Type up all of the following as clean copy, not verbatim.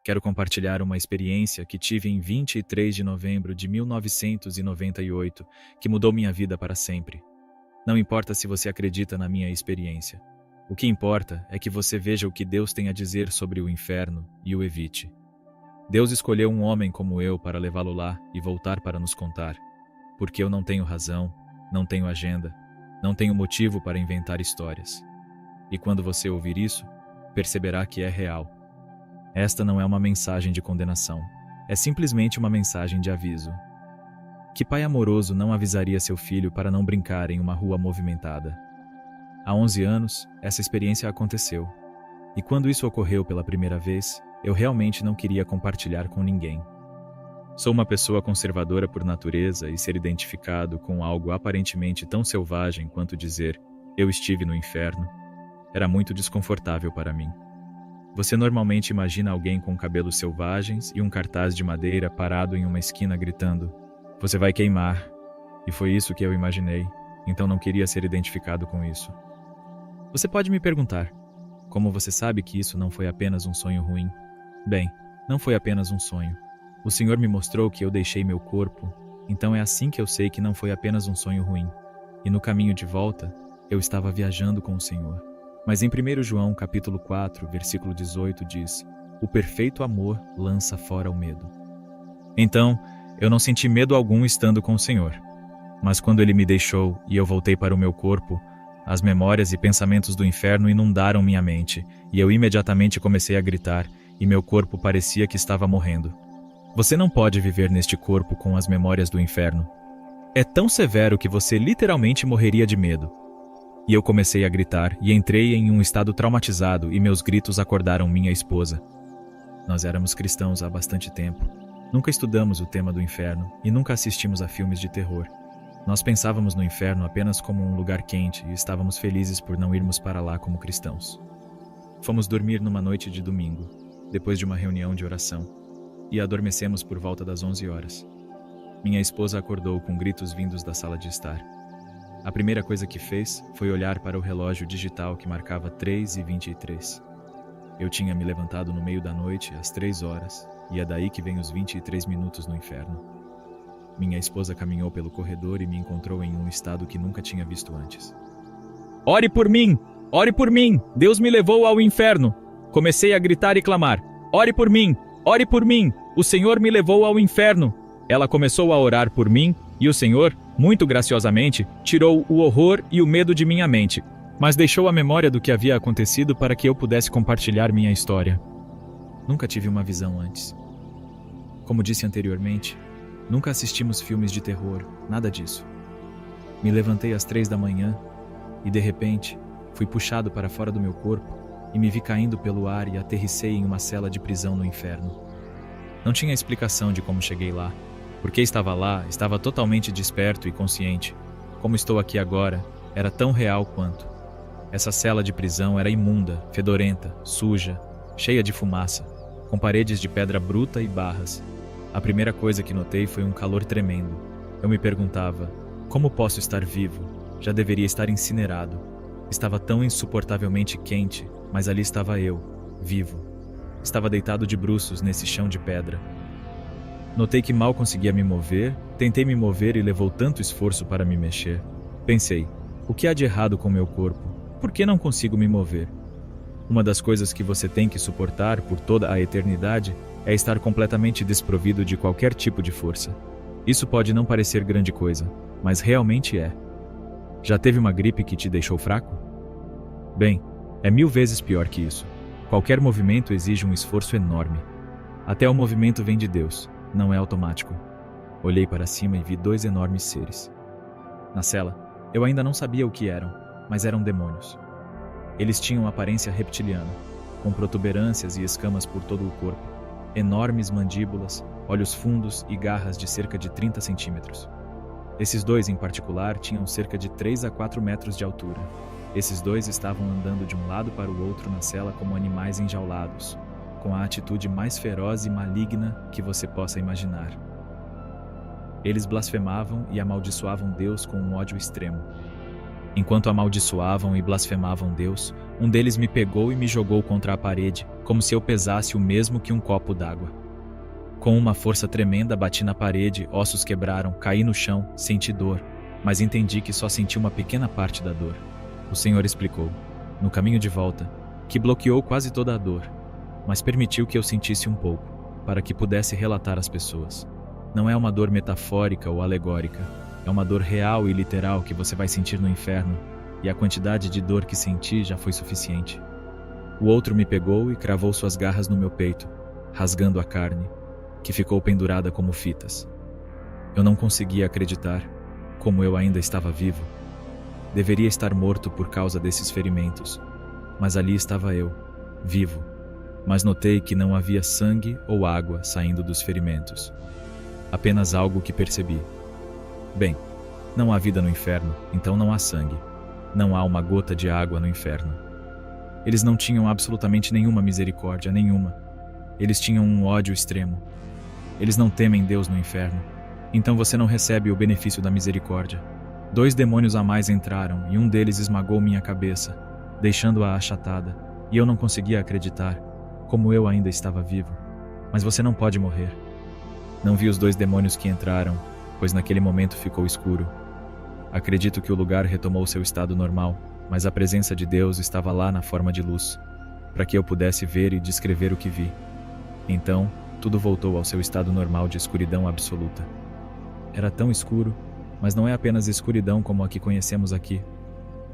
Quero compartilhar uma experiência que tive em 23 de novembro de 1998, que mudou minha vida para sempre. Não importa se você acredita na minha experiência. O que importa é que você veja o que Deus tem a dizer sobre o inferno e o evite. Deus escolheu um homem como eu para levá-lo lá e voltar para nos contar. Porque eu não tenho razão, não tenho agenda, não tenho motivo para inventar histórias. E quando você ouvir isso, perceberá que é real. Esta não é uma mensagem de condenação, é simplesmente uma mensagem de aviso. Que pai amoroso não avisaria seu filho para não brincar em uma rua movimentada? Há 11 anos, essa experiência aconteceu. E quando isso ocorreu pela primeira vez, eu realmente não queria compartilhar com ninguém. Sou uma pessoa conservadora por natureza e ser identificado com algo aparentemente tão selvagem quanto dizer "eu estive no inferno" era muito desconfortável para mim. Você normalmente imagina alguém com cabelos selvagens e um cartaz de madeira parado em uma esquina gritando "você vai queimar", e foi isso que eu imaginei, então não queria ser identificado com isso. Você pode me perguntar, como você sabe que isso não foi apenas um sonho ruim? Bem, não foi apenas um sonho. O Senhor me mostrou que eu deixei meu corpo, então é assim que eu sei que não foi apenas um sonho ruim. E no caminho de volta, eu estava viajando com o Senhor. Mas em 1 João capítulo 4, versículo 18 diz: "O perfeito amor lança fora o medo". Então, eu não senti medo algum estando com o Senhor. Mas quando Ele me deixou e eu voltei para o meu corpo, as memórias e pensamentos do inferno inundaram minha mente, e eu imediatamente comecei a gritar, e meu corpo parecia que estava morrendo. Você não pode viver neste corpo com as memórias do inferno. É tão severo que você literalmente morreria de medo. E eu comecei a gritar e entrei em um estado traumatizado e meus gritos acordaram minha esposa. Nós éramos cristãos há bastante tempo. Nunca estudamos o tema do inferno e nunca assistimos a filmes de terror. Nós pensávamos no inferno apenas como um lugar quente e estávamos felizes por não irmos para lá como cristãos. Fomos dormir numa noite de domingo, depois de uma reunião de oração, e adormecemos por volta das 11 horas. Minha esposa acordou com gritos vindos da sala de estar. A primeira coisa que fez foi olhar para o relógio digital que marcava 3h23. Eu tinha me levantado no meio da noite, às 3 horas, e é daí que vem os 23 minutos no inferno. Minha esposa caminhou pelo corredor e me encontrou em um estado que nunca tinha visto antes. "Ore por mim! Ore por mim! Deus me levou ao inferno!" Comecei a gritar e clamar. "Ore por mim! Ore por mim! O Senhor me levou ao inferno!" Ela começou a orar por mim e o Senhor, muito graciosamente, tirou o horror e o medo de minha mente, mas deixou a memória do que havia acontecido para que eu pudesse compartilhar minha história. Nunca tive uma visão antes. Como disse anteriormente, nunca assistimos filmes de terror, nada disso. Me levantei às 3 da manhã e, de repente, fui puxado para fora do meu corpo e me vi caindo pelo ar e aterrissei em uma cela de prisão no inferno. Não tinha explicação de como cheguei lá. Porque estava lá, estava totalmente desperto e consciente. Como estou aqui agora, era tão real quanto. Essa cela de prisão era imunda, fedorenta, suja, cheia de fumaça, com paredes de pedra bruta e barras. A primeira coisa que notei foi um calor tremendo. Eu me perguntava, como posso estar vivo? Já deveria estar incinerado. Estava tão insuportavelmente quente, mas ali estava eu, vivo. Estava deitado de bruços nesse chão de pedra. Notei que mal conseguia me mover, tentei me mover e levou tanto esforço para me mexer. Pensei, o que há de errado com meu corpo? Por que não consigo me mover? Uma das coisas que você tem que suportar por toda a eternidade é estar completamente desprovido de qualquer tipo de força. Isso pode não parecer grande coisa, mas realmente é. Já teve uma gripe que te deixou fraco? Bem, é 1000 vezes pior que isso. Qualquer movimento exige um esforço enorme. Até o movimento vem de Deus. Não é automático. Olhei para cima e vi 2 enormes seres. Na cela, eu ainda não sabia o que eram, mas eram demônios. Eles tinham aparência reptiliana, com protuberâncias e escamas por todo o corpo, enormes mandíbulas, olhos fundos e garras de cerca de 30 centímetros. Esses 2 em particular tinham cerca de 3 a 4 metros de altura. Esses 2 estavam andando de um lado para o outro na cela como animais enjaulados, com a atitude mais feroz e maligna que você possa imaginar. Eles blasfemavam e amaldiçoavam Deus com um ódio extremo. Enquanto amaldiçoavam e blasfemavam Deus, um deles me pegou e me jogou contra a parede, como se eu pesasse o mesmo que um copo d'água. Com uma força tremenda bati na parede, ossos quebraram, caí no chão, senti dor, mas entendi que só senti uma pequena parte da dor. O Senhor explicou, no caminho de volta, que bloqueou quase toda a dor, mas permitiu que eu sentisse um pouco, para que pudesse relatar às pessoas. Não é uma dor metafórica ou alegórica, é uma dor real e literal que você vai sentir no inferno, e a quantidade de dor que senti já foi suficiente. O outro me pegou e cravou suas garras no meu peito, rasgando a carne, que ficou pendurada como fitas. Eu não conseguia acreditar, como eu ainda estava vivo. Deveria estar morto por causa desses ferimentos, mas ali estava eu, vivo, mas notei que não havia sangue ou água saindo dos ferimentos. Apenas algo que percebi. Bem, não há vida no inferno, então não há sangue. Não há uma gota de água no inferno. Eles não tinham absolutamente nenhuma misericórdia, nenhuma. Eles tinham um ódio extremo. Eles não temem Deus no inferno, então você não recebe o benefício da misericórdia. 2 demônios a mais entraram e um deles esmagou minha cabeça, deixando-a achatada, e eu não conseguia acreditar, como eu ainda estava vivo. Mas você não pode morrer. Não vi os 2 demônios que entraram, pois naquele momento ficou escuro. Acredito que o lugar retomou seu estado normal, mas a presença de Deus estava lá na forma de luz, para que eu pudesse ver e descrever o que vi. Então, tudo voltou ao seu estado normal de escuridão absoluta. Era tão escuro, mas não é apenas escuridão como a que conhecemos aqui.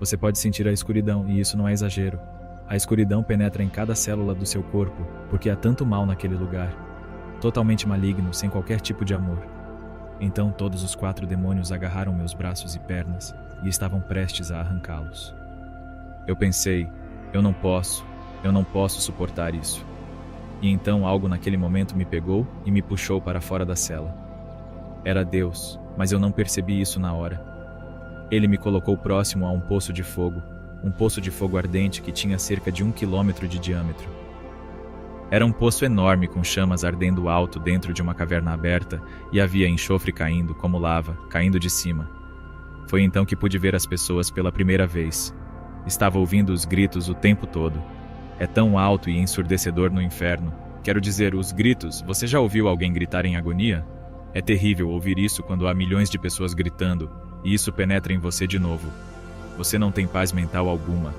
Você pode sentir a escuridão, e isso não é exagero. A escuridão penetra em cada célula do seu corpo, porque há tanto mal naquele lugar. Totalmente maligno, sem qualquer tipo de amor. Então todos os 4 demônios agarraram meus braços e pernas, e estavam prestes a arrancá-los. Eu pensei, eu não posso suportar isso. E então algo naquele momento me pegou e me puxou para fora da cela. Era Deus, mas eu não percebi isso na hora. Ele me colocou próximo a um poço de fogo ardente que tinha cerca de 1 quilômetro de diâmetro. Era um poço enorme com chamas ardendo alto dentro de uma caverna aberta e havia enxofre caindo, como lava, caindo de cima. Foi então que pude ver as pessoas pela primeira vez. Estava ouvindo os gritos o tempo todo. É tão alto e ensurdecedor no inferno. Quero dizer, os gritos, você já ouviu alguém gritar em agonia? É terrível ouvir isso quando há milhões de pessoas gritando, e isso penetra em você de novo. Você não tem paz mental alguma.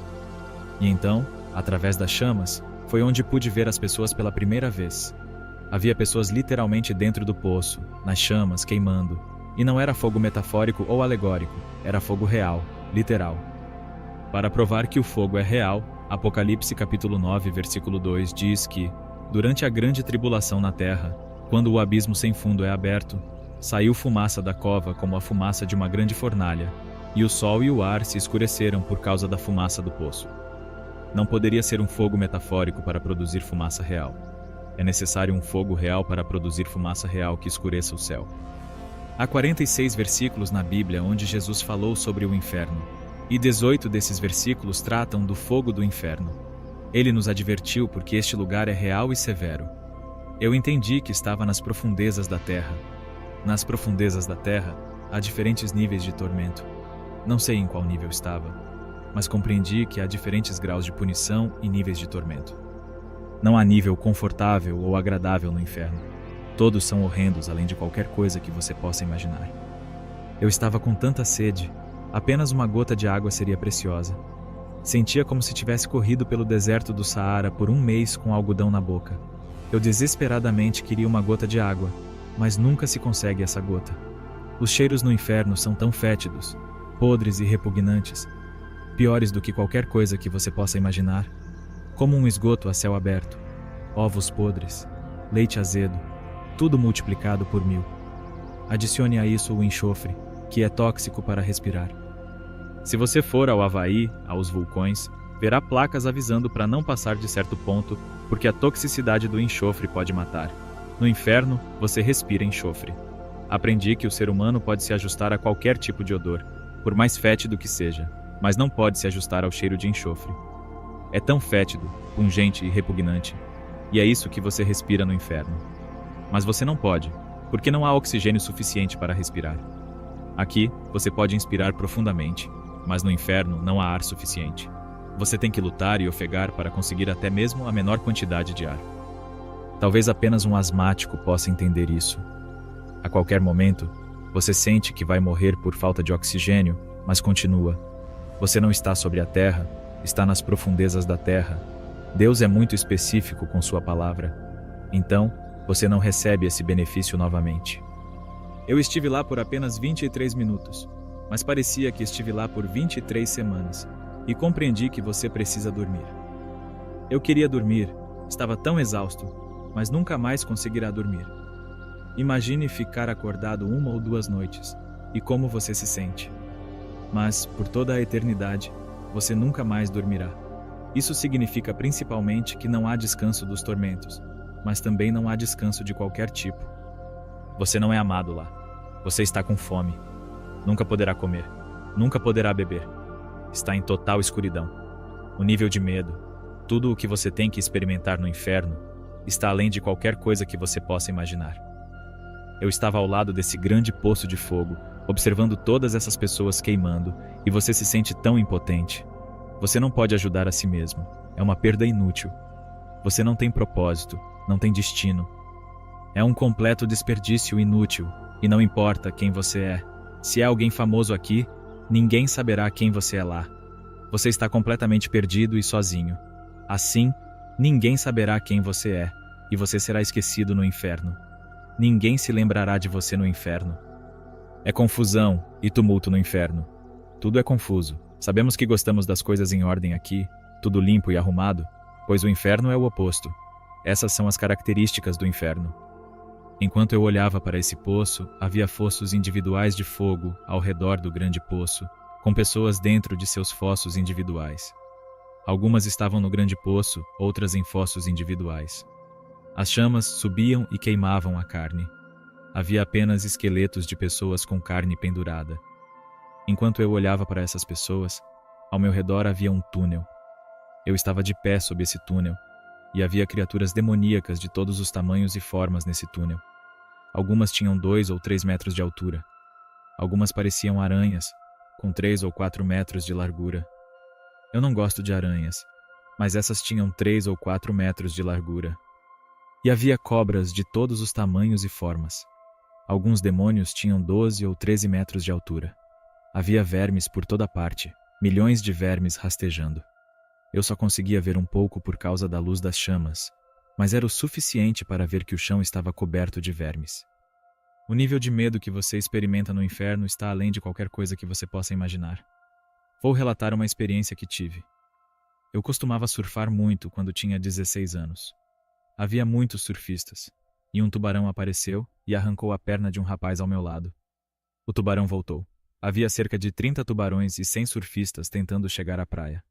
E então, através das chamas, foi onde pude ver as pessoas pela primeira vez. Havia pessoas literalmente dentro do poço, nas chamas, queimando. E não era fogo metafórico ou alegórico, era fogo real, literal. Para provar que o fogo é real, Apocalipse capítulo 9, versículo 2 diz que, durante a grande tribulação na terra, quando o abismo sem fundo é aberto, saiu fumaça da cova como a fumaça de uma grande fornalha, e o sol e o ar se escureceram por causa da fumaça do poço. Não poderia ser um fogo metafórico para produzir fumaça real. É necessário um fogo real para produzir fumaça real que escureça o céu. Há 46 versículos na Bíblia onde Jesus falou sobre o inferno, e 18 desses versículos tratam do fogo do inferno. Ele nos advertiu porque este lugar é real e severo. Eu entendi que estava nas profundezas da terra. Nas profundezas da terra, há diferentes níveis de tormento. Não sei em qual nível estava, mas compreendi que há diferentes graus de punição e níveis de tormento. Não há nível confortável ou agradável no inferno. Todos são horrendos além de qualquer coisa que você possa imaginar. Eu estava com tanta sede, apenas uma gota de água seria preciosa. Sentia como se tivesse corrido pelo deserto do Saara por 1 mês com algodão na boca. Eu desesperadamente queria uma gota de água, mas nunca se consegue essa gota. Os cheiros no inferno são tão fétidos, podres e repugnantes, piores do que qualquer coisa que você possa imaginar, como um esgoto a céu aberto, ovos podres, leite azedo, tudo multiplicado por 1000. Adicione a isso o enxofre, que é tóxico para respirar. Se você for ao Havaí, aos vulcões, verá placas avisando para não passar de certo ponto, porque a toxicidade do enxofre pode matar. No inferno, você respira enxofre. Aprendi que o ser humano pode se ajustar a qualquer tipo de odor, por mais fétido que seja, mas não pode se ajustar ao cheiro de enxofre. É tão fétido, pungente e repugnante, e é isso que você respira no inferno. Mas você não pode, porque não há oxigênio suficiente para respirar. Aqui, você pode inspirar profundamente, mas no inferno não há ar suficiente. Você tem que lutar e ofegar para conseguir até mesmo a menor quantidade de ar. Talvez apenas um asmático possa entender isso. A qualquer momento, você sente que vai morrer por falta de oxigênio, mas continua. Você não está sobre a terra, está nas profundezas da terra. Deus é muito específico com sua palavra. Então, você não recebe esse benefício novamente. Eu estive lá por apenas 23 minutos, mas parecia que estive lá por 23 semanas, e compreendi que você precisa dormir. Eu queria dormir, estava tão exausto, mas nunca mais conseguirá dormir. Imagine ficar acordado 1 ou 2 noites, e como você se sente. Mas, por toda a eternidade, você nunca mais dormirá. Isso significa principalmente que não há descanso dos tormentos, mas também não há descanso de qualquer tipo. Você não é amado lá. Você está com fome. Nunca poderá comer. Nunca poderá beber. Está em total escuridão. O nível de medo, tudo o que você tem que experimentar no inferno, está além de qualquer coisa que você possa imaginar. Eu estava ao lado desse grande poço de fogo, observando todas essas pessoas queimando, e você se sente tão impotente. Você não pode ajudar a si mesmo. É uma perda inútil. Você não tem propósito, não tem destino. É um completo desperdício inútil, e não importa quem você é. Se é alguém famoso aqui, ninguém saberá quem você é lá. Você está completamente perdido e sozinho. Assim, ninguém saberá quem você é, e você será esquecido no inferno. Ninguém se lembrará de você no inferno. É confusão e tumulto no inferno. Tudo é confuso. Sabemos que gostamos das coisas em ordem aqui, tudo limpo e arrumado, pois o inferno é o oposto. Essas são as características do inferno. Enquanto eu olhava para esse poço, havia fossos individuais de fogo ao redor do grande poço, com pessoas dentro de seus fossos individuais. Algumas estavam no grande poço, outras em fossos individuais. As chamas subiam e queimavam a carne. Havia apenas esqueletos de pessoas com carne pendurada. Enquanto eu olhava para essas pessoas, ao meu redor havia um túnel. Eu estava de pé sob esse túnel, e havia criaturas demoníacas de todos os tamanhos e formas nesse túnel. Algumas tinham 2 ou 3 metros de altura. Algumas pareciam aranhas, com 3 ou 4 metros de largura. Eu não gosto de aranhas, mas essas tinham 3 ou 4 metros de largura. E havia cobras de todos os tamanhos e formas. Alguns demônios tinham 12 ou 13 metros de altura. Havia vermes por toda parte, milhões de vermes rastejando. Eu só conseguia ver um pouco por causa da luz das chamas, mas era o suficiente para ver que o chão estava coberto de vermes. O nível de medo que você experimenta no inferno está além de qualquer coisa que você possa imaginar. Vou relatar uma experiência que tive. Eu costumava surfar muito quando tinha 16 anos. Havia muitos surfistas, e um tubarão apareceu e arrancou a perna de um rapaz ao meu lado. O tubarão voltou. Havia cerca de 30 tubarões e 100 surfistas tentando chegar à praia.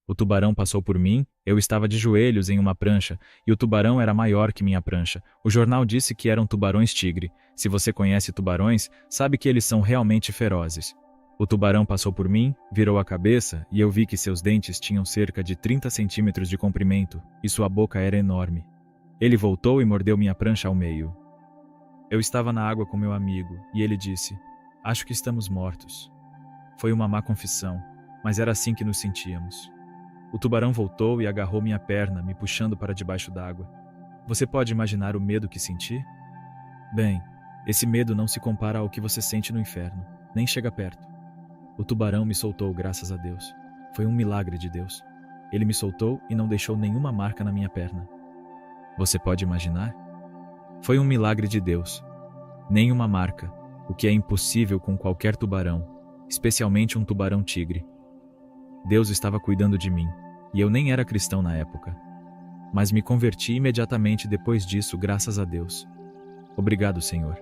O tubarão passou por mim, eu estava de joelhos em uma prancha, e o tubarão era maior que minha prancha. O jornal disse que eram tubarões-tigre. Se você conhece tubarões, sabe que eles são realmente ferozes. O tubarão passou por mim, virou a cabeça, e eu vi que seus dentes tinham cerca de 30 centímetros de comprimento, e sua boca era enorme. Ele voltou e mordeu minha prancha ao meio. Eu estava na água com meu amigo, e ele disse: "Acho que estamos mortos." Foi uma má confissão, mas era assim que nos sentíamos. O tubarão voltou e agarrou minha perna, me puxando para debaixo d'água. Você pode imaginar o medo que senti? Bem, esse medo não se compara ao que você sente no inferno, nem chega perto. O tubarão me soltou, graças a Deus. Foi um milagre de Deus. Ele me soltou e não deixou nenhuma marca na minha perna. Você pode imaginar? Foi um milagre de Deus. Nenhuma marca, o que é impossível com qualquer tubarão, especialmente um tubarão-tigre. Deus estava cuidando de mim, e eu nem era cristão na época. Mas me converti imediatamente depois disso, graças a Deus. Obrigado, Senhor.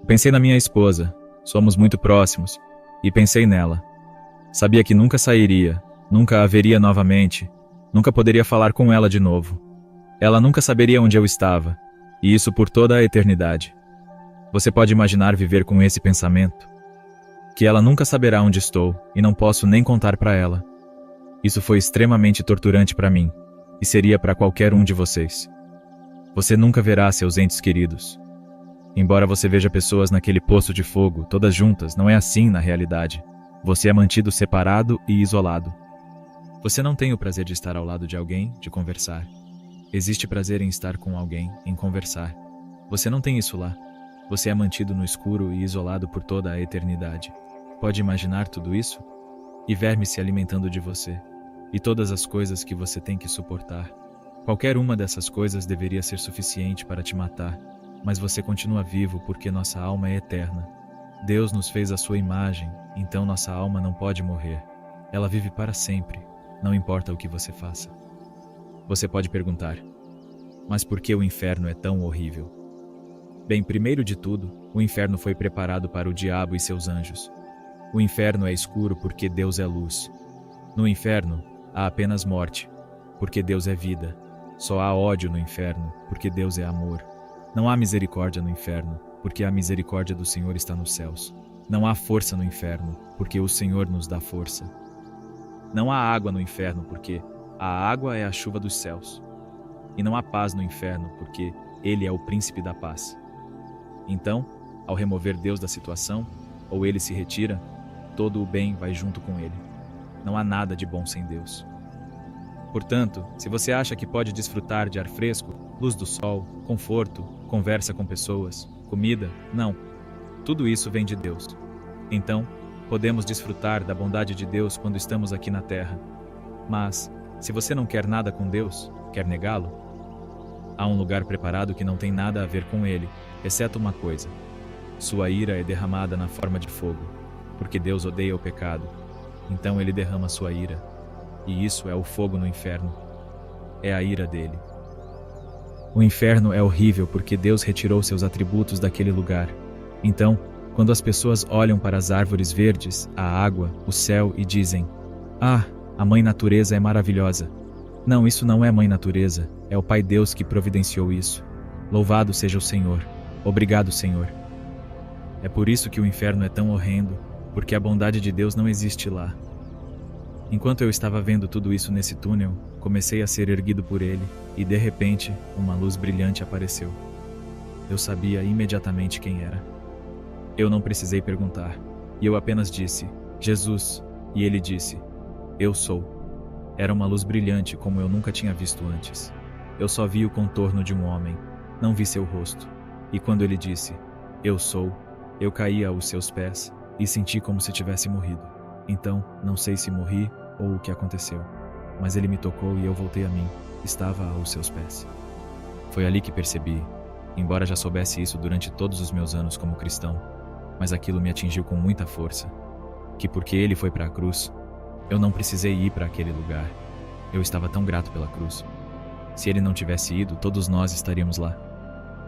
Pensei na minha esposa, somos muito próximos, e pensei nela. Sabia que nunca sairia, nunca a veria novamente, nunca poderia falar com ela de novo. Ela nunca saberia onde eu estava, e isso por toda a eternidade. Você pode imaginar viver com esse pensamento? Que ela nunca saberá onde estou, e não posso nem contar para ela. Isso foi extremamente torturante para mim, e seria para qualquer um de vocês. Você nunca verá seus entes queridos. Embora você veja pessoas naquele poço de fogo, todas juntas, não é assim na realidade. Você é mantido separado e isolado. Você não tem o prazer de estar ao lado de alguém, de conversar. Existe prazer em estar com alguém, em conversar. Você não tem isso lá. Você é mantido no escuro e isolado por toda a eternidade. Pode imaginar tudo isso? E vermes se alimentando de você. E todas as coisas que você tem que suportar. Qualquer uma dessas coisas deveria ser suficiente para te matar, mas você continua vivo porque nossa alma é eterna. Deus nos fez à sua imagem, então nossa alma não pode morrer. Ela vive para sempre, não importa o que você faça. Você pode perguntar, mas por que o inferno é tão horrível? Bem, primeiro de tudo, o inferno foi preparado para o diabo e seus anjos. O inferno é escuro porque Deus é luz. No inferno, há apenas morte, porque Deus é vida. Só há ódio no inferno, porque Deus é amor. Não há misericórdia no inferno, porque a misericórdia do Senhor está nos céus. Não há força no inferno, porque o Senhor nos dá força. Não há água no inferno, porque a água é a chuva dos céus. E não há paz no inferno, porque Ele é o príncipe da paz. Então, ao remover Deus da situação, ou Ele se retira, todo o bem vai junto com Ele. Não há nada de bom sem Deus. Portanto, se você acha que pode desfrutar de ar fresco, luz do sol, conforto, conversa com pessoas, comida, não. Tudo isso vem de Deus. Então, podemos desfrutar da bondade de Deus quando estamos aqui na terra. Mas, se você não quer nada com Deus, quer negá-lo, há um lugar preparado que não tem nada a ver com Ele, exceto uma coisa. Sua ira é derramada na forma de fogo, porque Deus odeia o pecado. Então Ele derrama sua ira. E isso é o fogo no inferno. É a ira dele. O inferno é horrível porque Deus retirou seus atributos daquele lugar. Então, quando as pessoas olham para as árvores verdes, a água, o céu e dizem: "Ah, a Mãe Natureza é maravilhosa." Não, isso não é Mãe Natureza, é o Pai Deus que providenciou isso. Louvado seja o Senhor. Obrigado, Senhor. É por isso que o inferno é tão horrendo, porque a bondade de Deus não existe lá. Enquanto eu estava vendo tudo isso nesse túnel, comecei a ser erguido por ele, e de repente, uma luz brilhante apareceu. Eu sabia imediatamente quem era. Eu não precisei perguntar, e eu apenas disse, Jesus, e ele disse, eu sou. Era uma luz brilhante como eu nunca tinha visto antes. Eu só vi o contorno de um homem, não vi seu rosto. E quando ele disse, eu sou, eu caí aos seus pés, e senti como se tivesse morrido. Então, não sei se morri, ou o que aconteceu, mas ele me tocou e eu voltei a mim, estava aos seus pés. Foi ali que percebi, embora já soubesse isso durante todos os meus anos como cristão, mas aquilo me atingiu com muita força, que porque ele foi para a cruz, eu não precisei ir para aquele lugar. Eu estava tão grato pela cruz. Se ele não tivesse ido, todos nós estaríamos lá.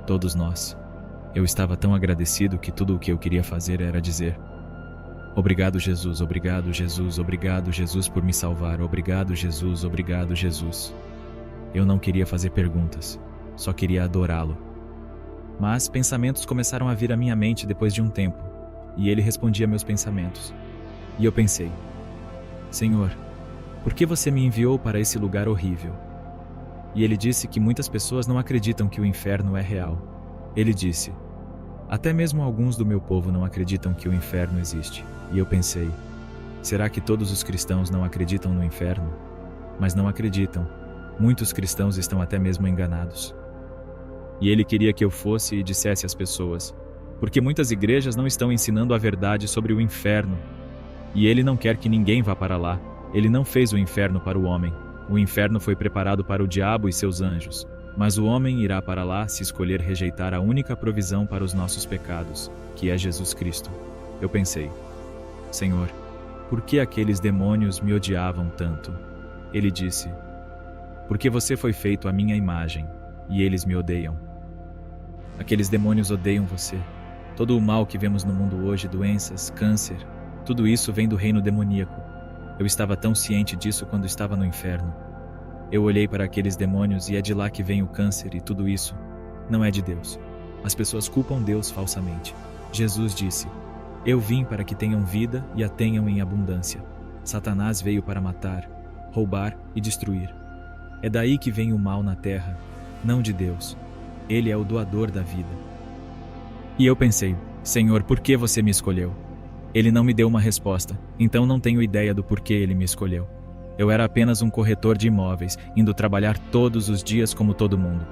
Todos nós. Eu estava tão agradecido que tudo o que eu queria fazer era dizer: obrigado, Jesus, obrigado, Jesus, obrigado, Jesus, por me salvar, obrigado, Jesus, obrigado, Jesus. Eu não queria fazer perguntas, só queria adorá-lo. Mas pensamentos começaram a vir à minha mente depois de um tempo, e ele respondia meus pensamentos. E eu pensei, Senhor, por que você me enviou para esse lugar horrível? E ele disse que muitas pessoas não acreditam que o inferno é real. Ele disse, até mesmo alguns do meu povo não acreditam que o inferno existe. E eu pensei, será que todos os cristãos não acreditam no inferno? Mas não acreditam. Muitos cristãos estão até mesmo enganados. E ele queria que eu fosse e dissesse às pessoas, porque muitas igrejas não estão ensinando a verdade sobre o inferno. E ele não quer que ninguém vá para lá. Ele não fez o inferno para o homem. O inferno foi preparado para o diabo e seus anjos. Mas o homem irá para lá se escolher rejeitar a única provisão para os nossos pecados, que é Jesus Cristo. Eu pensei, Senhor, por que aqueles demônios me odiavam tanto? Ele disse, porque você foi feito à minha imagem, e eles me odeiam. Aqueles demônios odeiam você. Todo o mal que vemos no mundo hoje, doenças, câncer, tudo isso vem do reino demoníaco. Eu estava tão ciente disso quando estava no inferno. Eu olhei para aqueles demônios e é de lá que vem o câncer e tudo isso. Não é de Deus. As pessoas culpam Deus falsamente. Jesus disse, eu vim para que tenham vida e a tenham em abundância. Satanás veio para matar, roubar e destruir. É daí que vem o mal na terra, não de Deus. Ele é o doador da vida. E eu pensei, Senhor, por que você me escolheu? Ele não me deu uma resposta, então não tenho ideia do porquê ele me escolheu. Eu era apenas um corretor de imóveis, indo trabalhar todos os dias como todo mundo.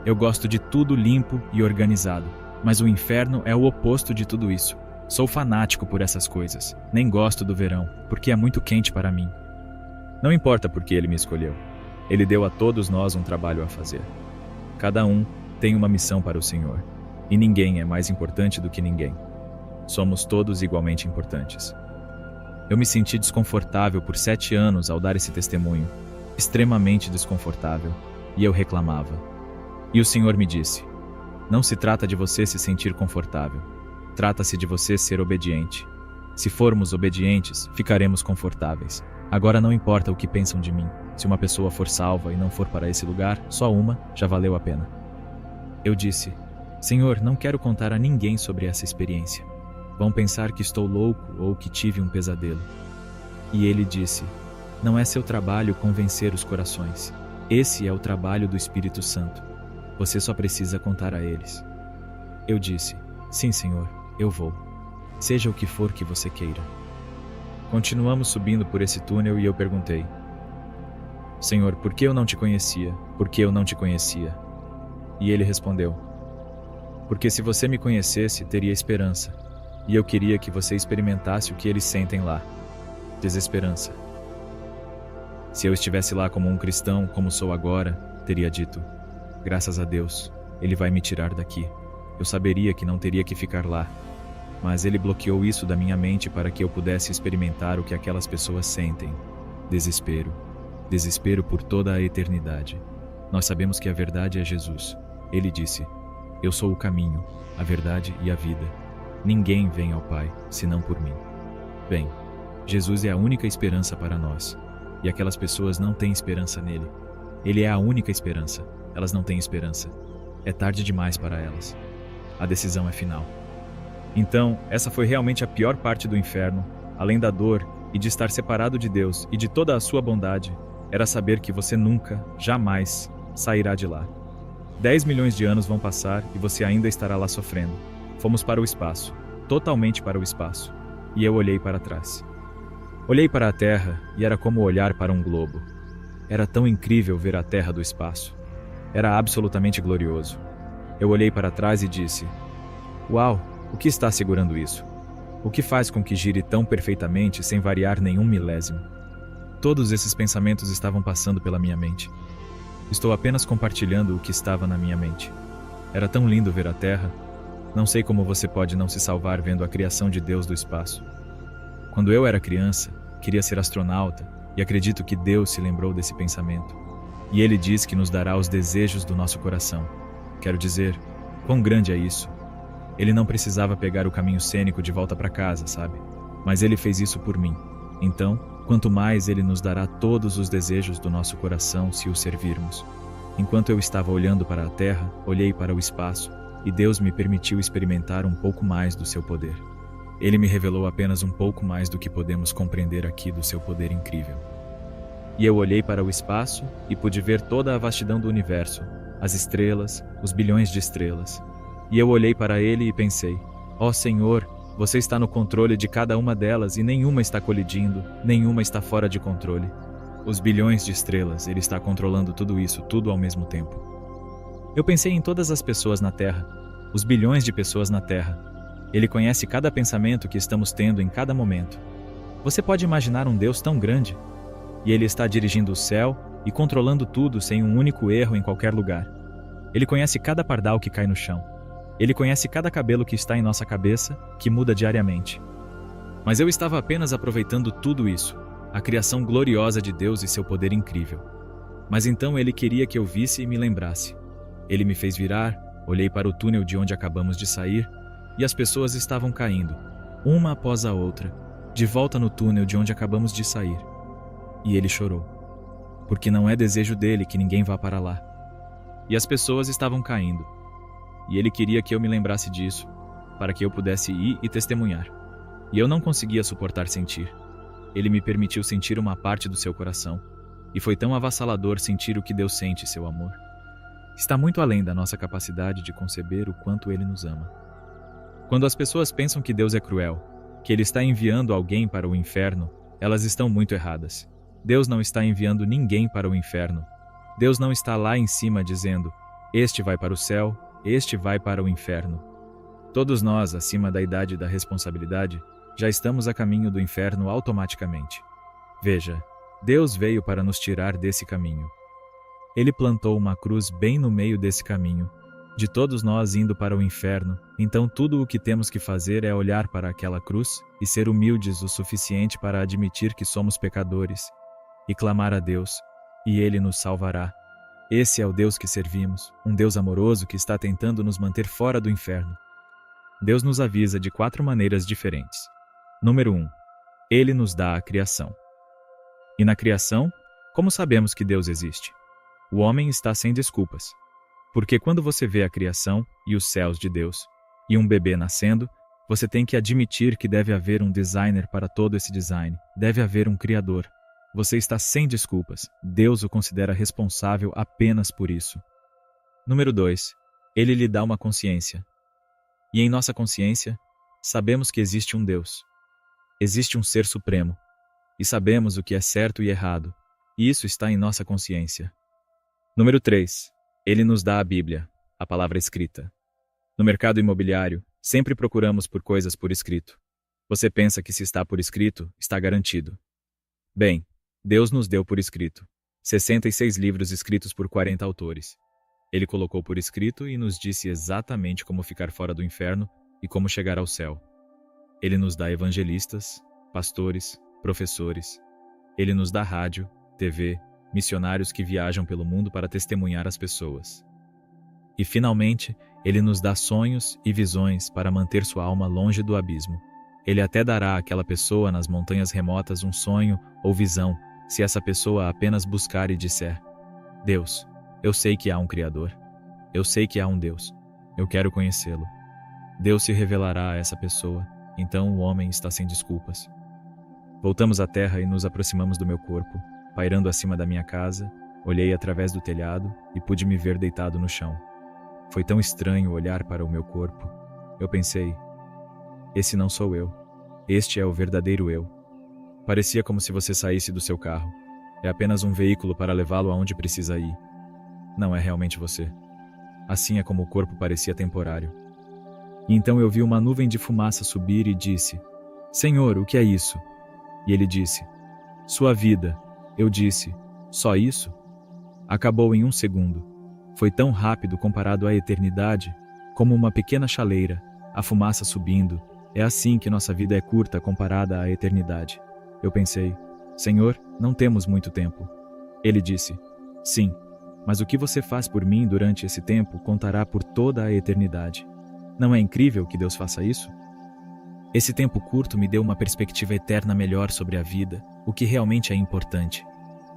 Eu gosto de tudo limpo e organizado, mas o inferno é o oposto de tudo isso. Sou fanático por essas coisas. Nem gosto do verão, porque é muito quente para mim. Não importa por que ele me escolheu. Ele deu a todos nós um trabalho a fazer. Cada um tem uma missão para o Senhor, e ninguém é mais importante do que ninguém. Somos todos igualmente importantes. Eu me senti desconfortável por 7 anos ao dar esse testemunho, extremamente desconfortável, e eu reclamava. E o Senhor me disse: não se trata de você se sentir confortável, trata-se de você ser obediente. Se formos obedientes, ficaremos confortáveis. Agora não importa o que pensam de mim. Se uma pessoa for salva e não for para esse lugar, só uma, já valeu a pena. Eu disse: Senhor, não quero contar a ninguém sobre essa experiência. Vão pensar que estou louco ou que tive um pesadelo. E ele disse: não é seu trabalho convencer os corações. Esse é o trabalho do Espírito Santo. Você só precisa contar a eles. Eu disse: sim, Senhor, eu vou. Seja o que for que você queira. Continuamos subindo por esse túnel e eu perguntei: Senhor, por que eu não te conhecia? Por que eu não te conhecia? E ele respondeu: porque se você me conhecesse, teria esperança. E eu queria que você experimentasse o que eles sentem lá. Desesperança. Se eu estivesse lá como um cristão, como sou agora, teria dito: graças a Deus, ele vai me tirar daqui. Eu saberia que não teria que ficar lá. Mas ele bloqueou isso da minha mente para que eu pudesse experimentar o que aquelas pessoas sentem. Desespero. Desespero por toda a eternidade. Nós sabemos que a verdade é Jesus. Ele disse: eu sou o caminho, a verdade e a vida. Ninguém vem ao Pai, senão por mim. Bem, Jesus é a única esperança para nós. E aquelas pessoas não têm esperança nele. Ele é a única esperança. Elas não têm esperança. É tarde demais para elas. A decisão é final. Então, essa foi realmente a pior parte do inferno, além da dor e de estar separado de Deus e de toda a sua bondade, era saber que você nunca, jamais, sairá de lá. 10 milhões de anos vão passar e você ainda estará lá sofrendo. Fomos para o espaço, totalmente para o espaço, e eu olhei para trás. Olhei para a Terra e era como olhar para um globo. Era tão incrível ver a Terra do espaço. Era absolutamente glorioso. Eu olhei para trás e disse: uau, o que está segurando isso? O que faz com que gire tão perfeitamente sem variar nenhum milésimo? Todos esses pensamentos estavam passando pela minha mente. Estou apenas compartilhando o que estava na minha mente. Era tão lindo ver a Terra. Não sei como você pode não se salvar vendo a criação de Deus do espaço. Quando eu era criança, queria ser astronauta e acredito que Deus se lembrou desse pensamento. E Ele diz que nos dará os desejos do nosso coração. Quero dizer, quão grande é isso? Ele não precisava pegar o caminho cênico de volta para casa, sabe? Mas Ele fez isso por mim. Então, quanto mais Ele nos dará todos os desejos do nosso coração se o servirmos. Enquanto eu estava olhando para a Terra, olhei para o espaço e Deus me permitiu experimentar um pouco mais do seu poder. Ele me revelou apenas um pouco mais do que podemos compreender aqui do seu poder incrível. E eu olhei para o espaço e pude ver toda a vastidão do universo, as estrelas, os bilhões de estrelas. E eu olhei para ele e pensei: ó Senhor, você está no controle de cada uma delas e nenhuma está colidindo, nenhuma está fora de controle. Os bilhões de estrelas, Ele está controlando tudo isso, tudo ao mesmo tempo. Eu pensei em todas as pessoas na Terra, os bilhões de pessoas na Terra. Ele conhece cada pensamento que estamos tendo em cada momento. Você pode imaginar um Deus tão grande? E Ele está dirigindo o céu e controlando tudo sem um único erro em qualquer lugar. Ele conhece cada pardal que cai no chão. Ele conhece cada cabelo que está em nossa cabeça, que muda diariamente. Mas eu estava apenas aproveitando tudo isso, a criação gloriosa de Deus e seu poder incrível. Mas então Ele queria que eu visse e me lembrasse. Ele me fez virar, olhei para o túnel de onde acabamos de sair, e as pessoas estavam caindo, uma após a outra, de volta no túnel de onde acabamos de sair. E ele chorou, porque não é desejo dele que ninguém vá para lá. E as pessoas estavam caindo, e ele queria que eu me lembrasse disso, para que eu pudesse ir e testemunhar. E eu não conseguia suportar sentir. Ele me permitiu sentir uma parte do seu coração, e foi tão avassalador sentir o que Deus sente, seu amor. Está muito além da nossa capacidade de conceber o quanto Ele nos ama. Quando as pessoas pensam que Deus é cruel, que Ele está enviando alguém para o inferno, elas estão muito erradas. Deus não está enviando ninguém para o inferno. Deus não está lá em cima dizendo: este vai para o céu, este vai para o inferno. Todos nós, acima da idade da responsabilidade, já estamos a caminho do inferno automaticamente. Veja, Deus veio para nos tirar desse caminho. Ele plantou uma cruz bem no meio desse caminho, de todos nós indo para o inferno. Então tudo o que temos que fazer é olhar para aquela cruz e ser humildes o suficiente para admitir que somos pecadores e clamar a Deus, e Ele nos salvará. Esse é o Deus que servimos, um Deus amoroso que está tentando nos manter fora do inferno. Deus nos avisa de 4 maneiras diferentes. Número 1. Ele nos dá a criação. E na criação, como sabemos que Deus existe? O homem está sem desculpas. Porque quando você vê a criação e os céus de Deus, e um bebê nascendo, você tem que admitir que deve haver um designer para todo esse design, deve haver um criador. Você está sem desculpas, Deus o considera responsável apenas por isso. Número 2. Ele lhe dá uma consciência. E em nossa consciência, sabemos que existe um Deus. Existe um Ser Supremo. E sabemos o que é certo e errado, e isso está em nossa consciência. Número 3. Ele nos dá a Bíblia, a palavra escrita. No mercado imobiliário, sempre procuramos por coisas por escrito. Você pensa que se está por escrito, está garantido. Bem, Deus nos deu por escrito 66 livros escritos por 40 autores. Ele colocou por escrito e nos disse exatamente como ficar fora do inferno e como chegar ao céu. Ele nos dá evangelistas, pastores, professores. Ele nos dá rádio, TV, missionários que viajam pelo mundo para testemunhar as pessoas. E, finalmente, Ele nos dá sonhos e visões para manter sua alma longe do abismo. Ele até dará àquela pessoa nas montanhas remotas um sonho ou visão, se essa pessoa apenas buscar e disser: Deus, eu sei que há um Criador. Eu sei que há um Deus. Eu quero conhecê-lo. Deus se revelará a essa pessoa, então o homem está sem desculpas. Voltamos à terra e nos aproximamos do meu corpo. Pairando acima da minha casa, olhei através do telhado e pude me ver deitado no chão. Foi tão estranho olhar para o meu corpo. Eu pensei: esse não sou eu. Este é o verdadeiro eu. Parecia como se você saísse do seu carro. É apenas um veículo para levá-lo aonde precisa ir. Não é realmente você. Assim é como o corpo parecia temporário. E então eu vi uma nuvem de fumaça subir e disse: Senhor, o que é isso? E ele disse: sua vida. Eu disse: só isso? Acabou em 1 segundo. Foi tão rápido comparado à eternidade, como uma pequena chaleira, a fumaça subindo. É assim que nossa vida é curta comparada à eternidade. Eu pensei: Senhor, não temos muito tempo. Ele disse: sim, mas o que você faz por mim durante esse tempo contará por toda a eternidade. Não é incrível que Deus faça isso? Esse tempo curto me deu uma perspectiva eterna melhor sobre a vida, o que realmente é importante.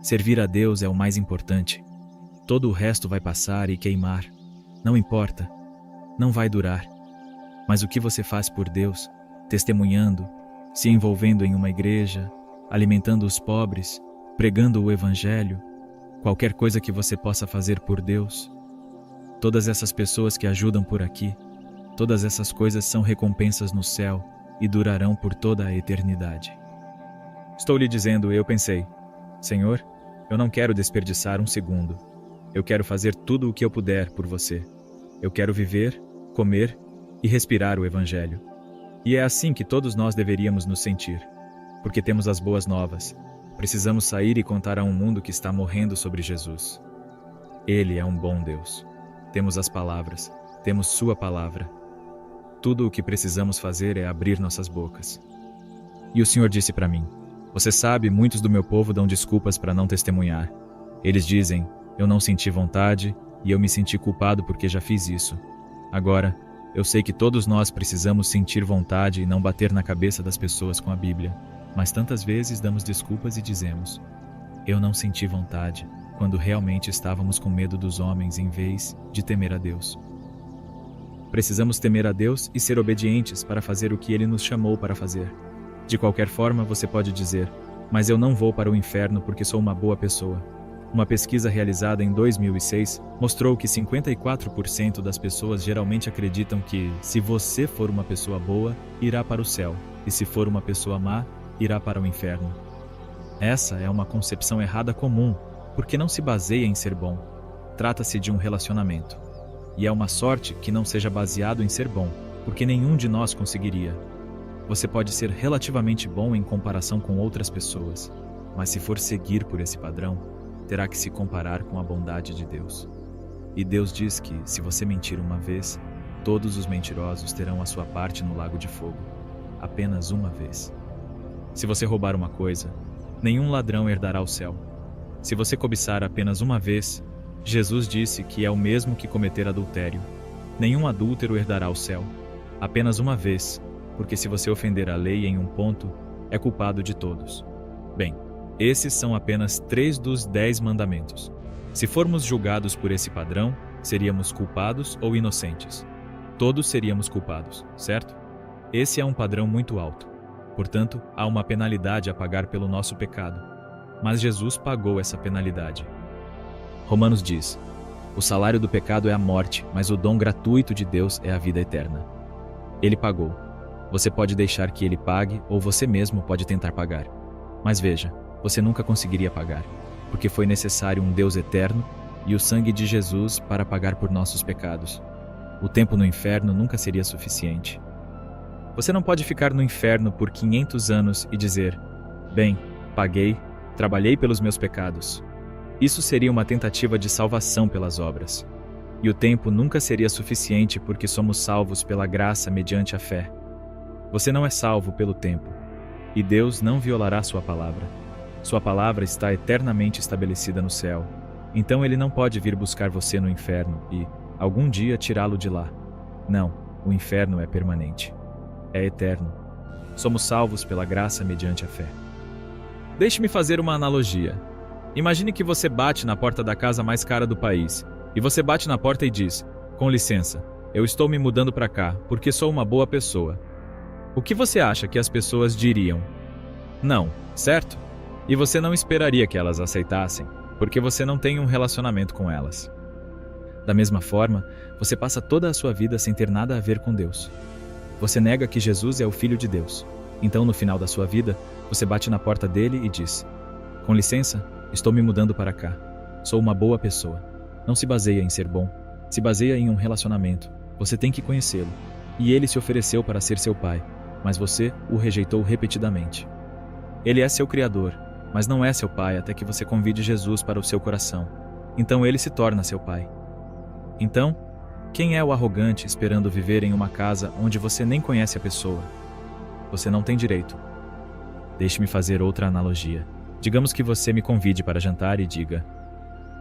Servir a Deus é o mais importante. Todo o resto vai passar e queimar. Não importa. Não vai durar. Mas o que você faz por Deus, testemunhando, se envolvendo em uma igreja, alimentando os pobres, pregando o Evangelho, qualquer coisa que você possa fazer por Deus, todas essas pessoas que ajudam por aqui, todas essas coisas são recompensas no céu e durarão por toda a eternidade. Estou lhe dizendo, eu pensei: Senhor, eu não quero desperdiçar 1 segundo. Eu quero fazer tudo o que eu puder por você. Eu quero viver, comer e respirar o Evangelho. E é assim que todos nós deveríamos nos sentir, porque temos as boas novas. Precisamos sair e contar a um mundo que está morrendo sobre Jesus. Ele é um bom Deus. Temos as palavras, temos sua palavra. Tudo o que precisamos fazer é abrir nossas bocas. E o Senhor disse para mim: você sabe, muitos do meu povo dão desculpas para não testemunhar. Eles dizem: eu não senti vontade e eu me senti culpado porque já fiz isso. Agora, eu sei que todos nós precisamos sentir vontade e não bater na cabeça das pessoas com a Bíblia. Mas tantas vezes damos desculpas e dizemos: eu não senti vontade, quando realmente estávamos com medo dos homens em vez de temer a Deus. Precisamos temer a Deus e ser obedientes para fazer o que Ele nos chamou para fazer. De qualquer forma, você pode dizer: mas eu não vou para o inferno porque sou uma boa pessoa. Uma pesquisa realizada em 2006 mostrou que 54% das pessoas geralmente acreditam que, se você for uma pessoa boa, irá para o céu, e se for uma pessoa má, irá para o inferno. Essa é uma concepção errada comum, porque não se baseia em ser bom. Trata-se de um relacionamento. E é uma sorte que não seja baseado em ser bom, porque nenhum de nós conseguiria. Você pode ser relativamente bom em comparação com outras pessoas, mas se for seguir por esse padrão, terá que se comparar com a bondade de Deus. E Deus diz que, se você mentir uma vez, todos os mentirosos terão a sua parte no lago de fogo, apenas uma vez. Se você roubar uma coisa, nenhum ladrão herdará o céu. Se você cobiçar apenas uma vez, Jesus disse que é o mesmo que cometer adultério. Nenhum adúltero herdará o céu, apenas uma vez, porque se você ofender a lei em um ponto, é culpado de todos. Bem, esses são apenas 3 dos 10 mandamentos. Se formos julgados por esse padrão, seríamos culpados ou inocentes. Todos seríamos culpados, certo? Esse é um padrão muito alto. Portanto, há uma penalidade a pagar pelo nosso pecado. Mas Jesus pagou essa penalidade. Romanos diz: o salário do pecado é a morte, mas o dom gratuito de Deus é a vida eterna. Ele pagou. Você pode deixar que ele pague ou você mesmo pode tentar pagar. Mas veja, você nunca conseguiria pagar, porque foi necessário um Deus eterno e o sangue de Jesus para pagar por nossos pecados. O tempo no inferno nunca seria suficiente. Você não pode ficar no inferno por 500 anos e dizer: bem, paguei, trabalhei pelos meus pecados. Isso seria uma tentativa de salvação pelas obras. E o tempo nunca seria suficiente porque somos salvos pela graça mediante a fé. Você não é salvo pelo tempo, e Deus não violará sua palavra. Sua palavra está eternamente estabelecida no céu, então ele não pode vir buscar você no inferno e, algum dia, tirá-lo de lá. Não, o inferno é permanente. É eterno. Somos salvos pela graça mediante a fé. Deixe-me fazer uma analogia. Imagine que você bate na porta da casa mais cara do país, e você bate na porta e diz: com licença, eu estou me mudando para cá, porque sou uma boa pessoa. O que você acha que as pessoas diriam? Não, certo? E você não esperaria que elas aceitassem, porque você não tem um relacionamento com elas. Da mesma forma, você passa toda a sua vida sem ter nada a ver com Deus. Você nega que Jesus é o Filho de Deus. Então, no final da sua vida, você bate na porta dele e diz: com licença, estou me mudando para cá. Sou uma boa pessoa. Não se baseia em ser bom, se baseia em um relacionamento. Você tem que conhecê-lo. E ele se ofereceu para ser seu pai, mas você o rejeitou repetidamente. Ele é seu criador, mas não é seu pai até que você convide Jesus para o seu coração. Então ele se torna seu pai. Então, quem é o arrogante esperando viver em uma casa onde você nem conhece a pessoa? Você não tem direito. Deixe-me fazer outra analogia. Digamos que você me convide para jantar e diga: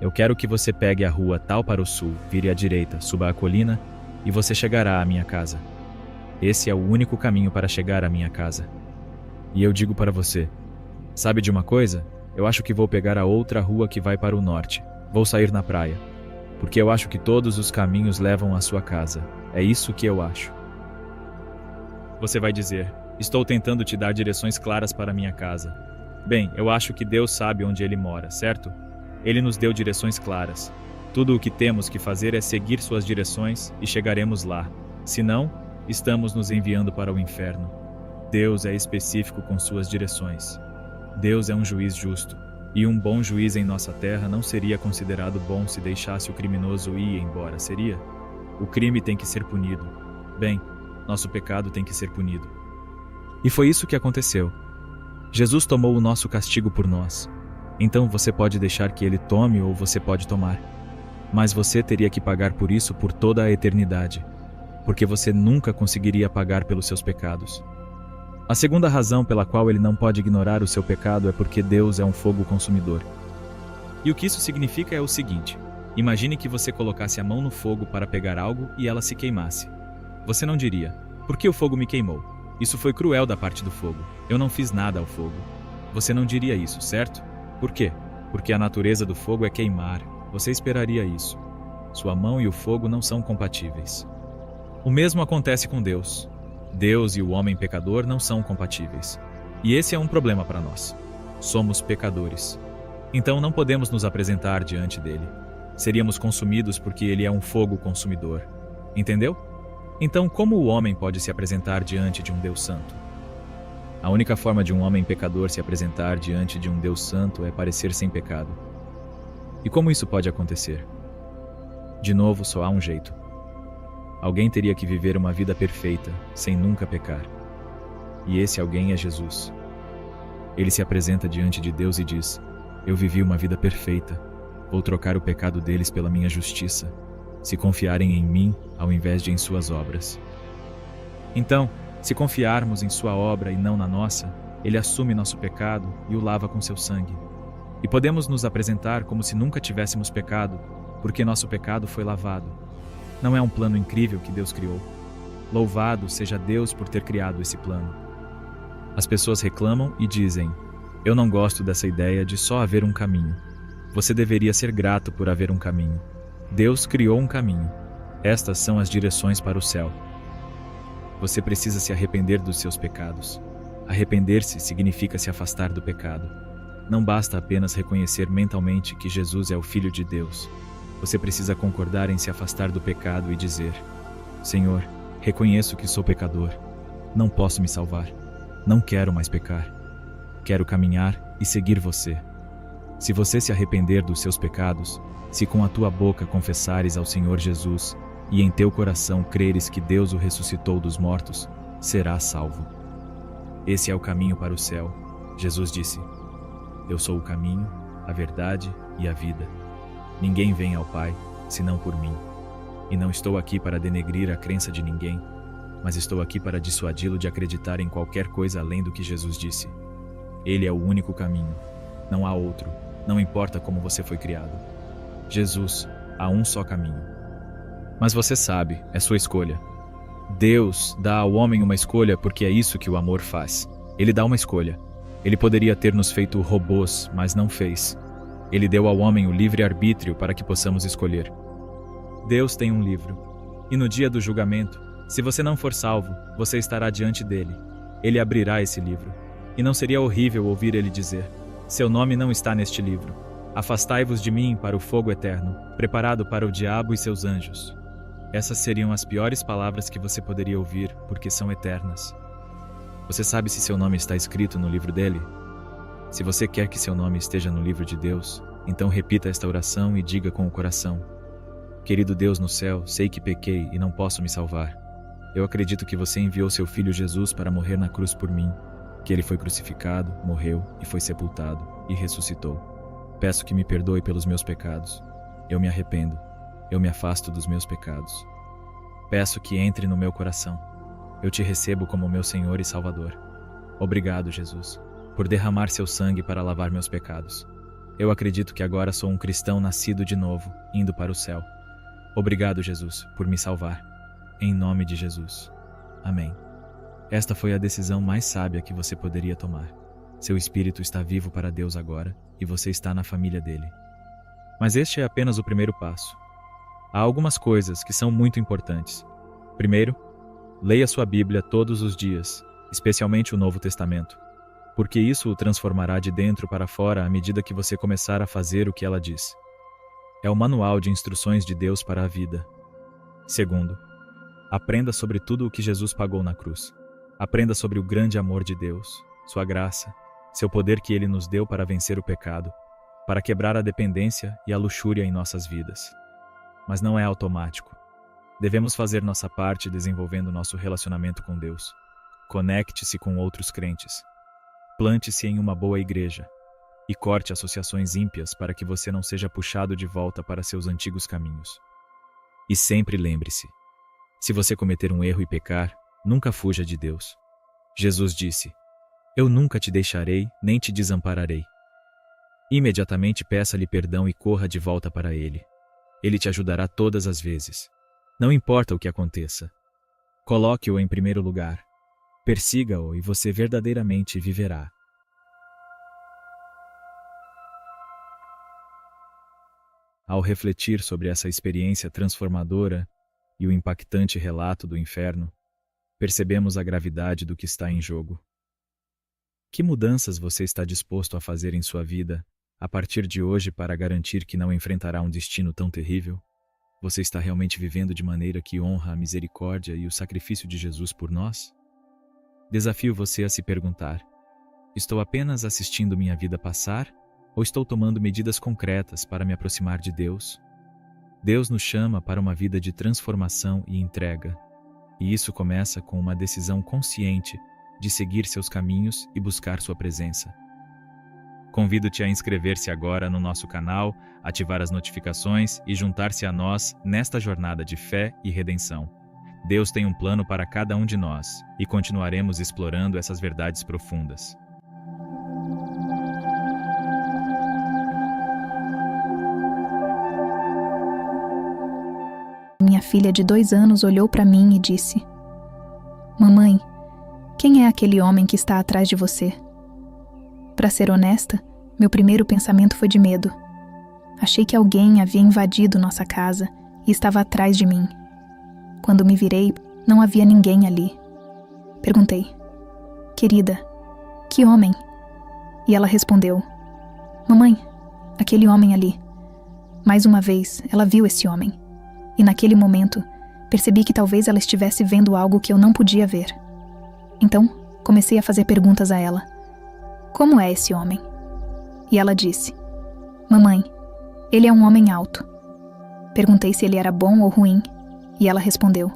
eu quero que você pegue a rua tal para o sul, vire à direita, suba a colina e você chegará à minha casa. Esse é o único caminho para chegar à minha casa. E eu digo para você: sabe de uma coisa? Eu acho que vou pegar a outra rua que vai para o norte. Vou sair na praia. Porque eu acho que todos os caminhos levam à sua casa. É isso que eu acho. Você vai dizer: estou tentando te dar direções claras para minha casa. Bem, eu acho que Deus sabe onde Ele mora, certo? Ele nos deu direções claras. Tudo o que temos que fazer é seguir suas direções e chegaremos lá. Se não, estamos nos enviando para o inferno. Deus é específico com suas direções. Deus é um juiz justo, e um bom juiz em nossa terra não seria considerado bom se deixasse o criminoso ir embora, seria? O crime tem que ser punido. Bem, nosso pecado tem que ser punido. E foi isso que aconteceu. Jesus tomou o nosso castigo por nós. Então você pode deixar que Ele tome ou você pode tomar. Mas você teria que pagar por isso por toda a eternidade, porque você nunca conseguiria pagar pelos seus pecados. A segunda razão pela qual Ele não pode ignorar o seu pecado é porque Deus é um fogo consumidor. E o que isso significa é o seguinte: imagine que você colocasse a mão no fogo para pegar algo e ela se queimasse. Você não diria: por que o fogo me queimou? Isso foi cruel da parte do fogo. Eu não fiz nada ao fogo. Você não diria isso, certo? Por quê? Porque a natureza do fogo é queimar. Você esperaria isso. Sua mão e o fogo não são compatíveis. O mesmo acontece com Deus. Deus e o homem pecador não são compatíveis. E esse é um problema para nós. Somos pecadores. Então não podemos nos apresentar diante dele. Seríamos consumidos porque ele é um fogo consumidor. Entendeu? Então, como o homem pode se apresentar diante de um Deus santo? A única forma de um homem pecador se apresentar diante de um Deus santo é parecer sem pecado. E como isso pode acontecer? De novo, só há um jeito. Alguém teria que viver uma vida perfeita, sem nunca pecar. E esse alguém é Jesus. Ele se apresenta diante de Deus e diz: eu vivi uma vida perfeita. Vou trocar o pecado deles pela minha justiça, se confiarem em mim ao invés de em suas obras. Então, se confiarmos em sua obra e não na nossa, ele assume nosso pecado e o lava com seu sangue. E podemos nos apresentar como se nunca tivéssemos pecado, porque nosso pecado foi lavado. Não é um plano incrível que Deus criou? Louvado seja Deus por ter criado esse plano. As pessoas reclamam e dizem: eu não gosto dessa ideia de só haver um caminho. Você deveria ser grato por haver um caminho. Deus criou um caminho. Estas são as direções para o céu. Você precisa se arrepender dos seus pecados. Arrepender-se significa se afastar do pecado. Não basta apenas reconhecer mentalmente que Jesus é o Filho de Deus. Você precisa concordar em se afastar do pecado e dizer: Senhor, reconheço que sou pecador. Não posso me salvar. Não quero mais pecar. Quero caminhar e seguir você. Se você se arrepender dos seus pecados, se com a tua boca confessares ao Senhor Jesus e em teu coração creres que Deus o ressuscitou dos mortos, serás salvo. Esse é o caminho para o céu. Jesus disse: eu sou o caminho, a verdade e a vida. Ninguém vem ao Pai, senão por mim. E não estou aqui para denegrir a crença de ninguém, mas estou aqui para dissuadi-lo de acreditar em qualquer coisa além do que Jesus disse. Ele é o único caminho. Não há outro. Não importa como você foi criado. Jesus, há um só caminho. Mas você sabe, é sua escolha. Deus dá ao homem uma escolha porque é isso que o amor faz. Ele dá uma escolha. Ele poderia ter nos feito robôs, mas não fez. Ele deu ao homem o livre-arbítrio para que possamos escolher. Deus tem um livro. E no dia do julgamento, se você não for salvo, você estará diante dele. Ele abrirá esse livro. E não seria horrível ouvir ele dizer: seu nome não está neste livro. Afastai-vos de mim para o fogo eterno, preparado para o diabo e seus anjos. Essas seriam as piores palavras que você poderia ouvir, porque são eternas. Você sabe se seu nome está escrito no livro dele? Se você quer que seu nome esteja no livro de Deus, então repita esta oração e diga com o coração: querido Deus no céu, sei que pequei e não posso me salvar. Eu acredito que você enviou seu filho Jesus para morrer na cruz por mim, que ele foi crucificado, morreu e foi sepultado e ressuscitou. Peço que me perdoe pelos meus pecados. Eu me arrependo. Eu me afasto dos meus pecados. Peço que entre no meu coração. Eu te recebo como meu Senhor e Salvador. Obrigado, Jesus, por derramar seu sangue para lavar meus pecados. Eu acredito que agora sou um cristão nascido de novo, indo para o céu. Obrigado, Jesus, por me salvar. Em nome de Jesus. Amém. Esta foi a decisão mais sábia que você poderia tomar. Seu espírito está vivo para Deus agora e você está na família dele. Mas este é apenas o primeiro passo. Há algumas coisas que são muito importantes. Primeiro, leia sua Bíblia todos os dias, especialmente o Novo Testamento, porque isso o transformará de dentro para fora à medida que você começar a fazer o que ela diz. É o manual de instruções de Deus para a vida. Segundo, aprenda sobre tudo o que Jesus pagou na cruz. Aprenda sobre o grande amor de Deus, sua graça, seu poder que ele nos deu para vencer o pecado, para quebrar a dependência e a luxúria em nossas vidas. Mas não é automático. Devemos fazer nossa parte desenvolvendo nosso relacionamento com Deus. Conecte-se com outros crentes. Plante-se em uma boa igreja. E corte associações ímpias para que você não seja puxado de volta para seus antigos caminhos. E sempre lembre-se: se você cometer um erro e pecar, nunca fuja de Deus. Jesus disse: eu nunca te deixarei, nem te desampararei. Imediatamente peça-lhe perdão e corra de volta para ele. Ele te ajudará todas as vezes. Não importa o que aconteça. Coloque-o em primeiro lugar. Persiga-o e você verdadeiramente viverá. Ao refletir sobre essa experiência transformadora e o impactante relato do inferno, percebemos a gravidade do que está em jogo. Que mudanças você está disposto a fazer em sua vida a partir de hoje para garantir que não enfrentará um destino tão terrível? Você está realmente vivendo de maneira que honra a misericórdia e o sacrifício de Jesus por nós? Desafio você a se perguntar: estou apenas assistindo minha vida passar ou estou tomando medidas concretas para me aproximar de Deus? Deus nos chama para uma vida de transformação e entrega, e isso começa com uma decisão consciente de seguir seus caminhos e buscar sua presença. Convido-te a inscrever-se agora no nosso canal, ativar as notificações e juntar-se a nós nesta jornada de fé e redenção. Deus tem um plano para cada um de nós e continuaremos explorando essas verdades profundas. Minha filha de 2 anos olhou para mim e disse: Mamãe, quem é aquele homem que está atrás de você? Para ser honesta, meu primeiro pensamento foi de medo. Achei que alguém havia invadido nossa casa e estava atrás de mim. Quando me virei, não havia ninguém ali. Perguntei: Querida, que homem? E ela respondeu: Mamãe, aquele homem ali. Mais uma vez, ela viu esse homem. E naquele momento, percebi que talvez ela estivesse vendo algo que eu não podia ver. Então, comecei a fazer perguntas a ela. Como é esse homem? E ela disse: Mamãe, ele é um homem alto. Perguntei se ele era bom ou ruim, e ela respondeu: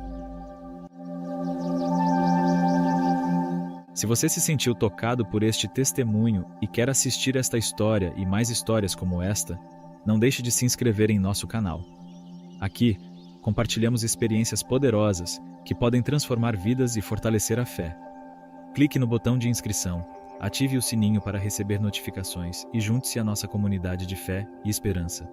Se você se sentiu tocado por este testemunho e quer assistir esta história e mais histórias como esta, não deixe de se inscrever em nosso canal. Aqui, compartilhamos experiências poderosas que podem transformar vidas e fortalecer a fé. Clique no botão de inscrição, ative o sininho para receber notificações e junte-se à nossa comunidade de fé e esperança.